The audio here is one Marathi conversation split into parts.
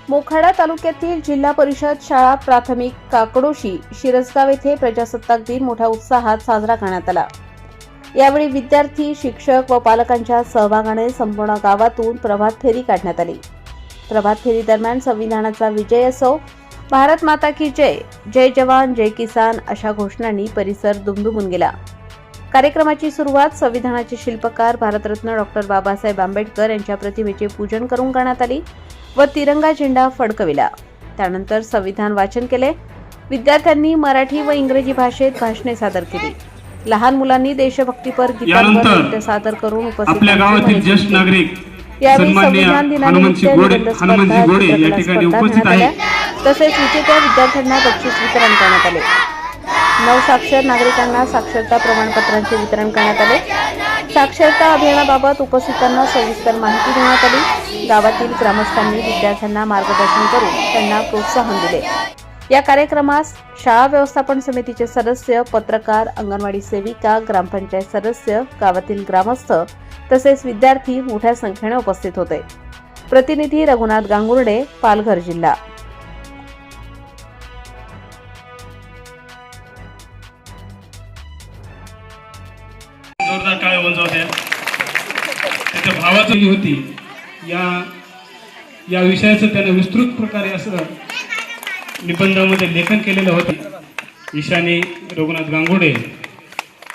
मोखाडा तालुक्यातील जिल्हा परिषद शाळा प्राथमिक काकडोशी शिरसगाव येथे प्रजासत्ताक दिन मोठ्या उत्साहात साजरा करण्यात आला। यावेळी विद्यार्थी, शिक्षक व पालकांच्या सहभागाने संपूर्ण गावातून प्रभात फेरी काढण्यात आली। प्रभात फेरी दरम्यान संविधानाचा विजय असो, भारत माता की जय, जय जवान जय किसान अशा घोषणांनी परिसर दुमदुमून गेला। कार्यक्रमाची सुरुवात संविधानाचे शिल्पकार भारतरत्न डॉ. बाबासाहेब आंबेडकर यांच्या प्रतिमेचे पूजन करून करण्यात आली व तिरंगा झेंडा फडकविला। त्यानंतर संविधान वाचन केले। विद्यार्थ्यांनी मराठी व इंग्रजी भाषेत भाषणे सादर केली। लहान मुलांनी देशभक्तीपर गीतांवर नृत्य सादर करून आपल्या गावातील ज्येष्ठ नागरिक यावेळी संविधान दिनानिमित्त निबंध स्पर्धा, चित्रकला स्पर्धा घेण्यात आल्या। तसेच विजेत्या विद्यार्थ्यांना बक्षीस वितरण करण्यात आले। नवसाक्षर नागरिकांना साक्षरता प्रमाणपत्रांचे वितरण करण्यात आले। साक्षरता अभियानाबाबत उपस्थितांना सविस्तर माहिती देण्यात आली। गावातील ग्रामस्थांनी विद्यार्थ्यांना मार्गदर्शन करून त्यांना प्रोत्साहन दिले। या कार्यक्रमास शाळा व्यवस्थापन समितीचे सदस्य, पत्रकार, अंगणवाडी सेविका, ग्रामपंचायत सदस्य, गावातील ग्रामस्थ तसेच विद्यार्थी मोठ्या संख्येने उपस्थित होते। प्रतिनिधी रघुनाथ गांगुर्डे, पालघर जिल्हा। जोरदार टाळ्या वाजवल्या। त्याच्या भावाची होती या विषयाचं त्याने विस्तृत प्रकारे असं निबंधामध्ये लेखन केलेलं होतं। ईशानी रघुनाथ गांगुर्डे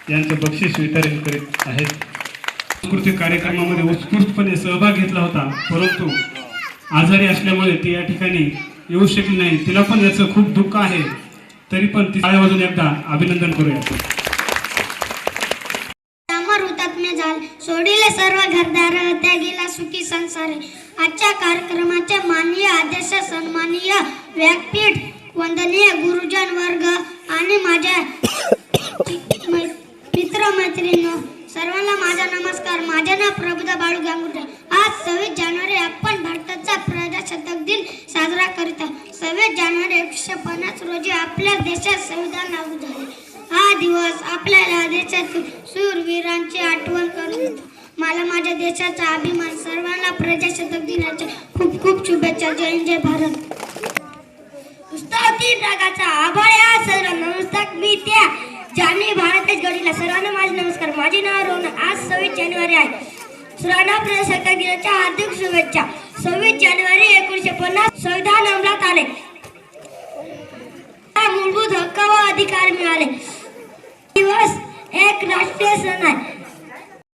यांचं बक्षीस वितरण करीत आहेत। सांस्कृतिक कार्यक्रमामध्ये उत्स्फूर्तपणे सहभाग घेतला होता, परंतु आजारी असल्यामुळे ती या ठिकाणी येऊ शकली नाही। तिला पण याचं खूप दुःख आहे, तरी पण ती टाळ्या वाजवून एकदा अभिनंदन करूया। सोडिले सर्व घरदार, त्या गेला सुखी संसारे। आजच्या कार्यक्रमाचे माननीय अध्यक्ष, सन्माननीय व्यासपीठ, वंदनीय गुरुजन वर्ग आणि माझ्या मित्र मैत्रिणी सर्वांना माझा नमस्कार। माझे नाव प्रभुदा बाळू गांगुर्डे। आज 26 जानेवारी आपण भारताचा प्रजासत्ताक दिन साजरा करीत आहोत। 26 जानेवारी 1950 रोजी आपल्या देशात संविधान लागू झाले। हा दिवस आपल्याला देशातील शूरवीरांची आठवण करून देतो। मला माझ्या देशाचा अभिमान। सर्वांना प्रजासत्ताक दिनाच्या खूप खूप शुभेच्छा। जय जय भारत। तीन रागाचा आभाळ या सर्व नमस्कार। मी त्या ज्यांनी भारताच्या घडीला सर्वांना माझे नमस्कार। माझे नाव रोहन। आज 26 जानेवारी आहे। सर्वांना प्रजासत्ताक दिनाच्या हार्दिक शुभेच्छा। 26 जानेवारी 1950 संविधान अंमलात आले। मूलभूत हक्क व अधिकार मिळाले। दिवस एक राष्ट्रीय सण आहे।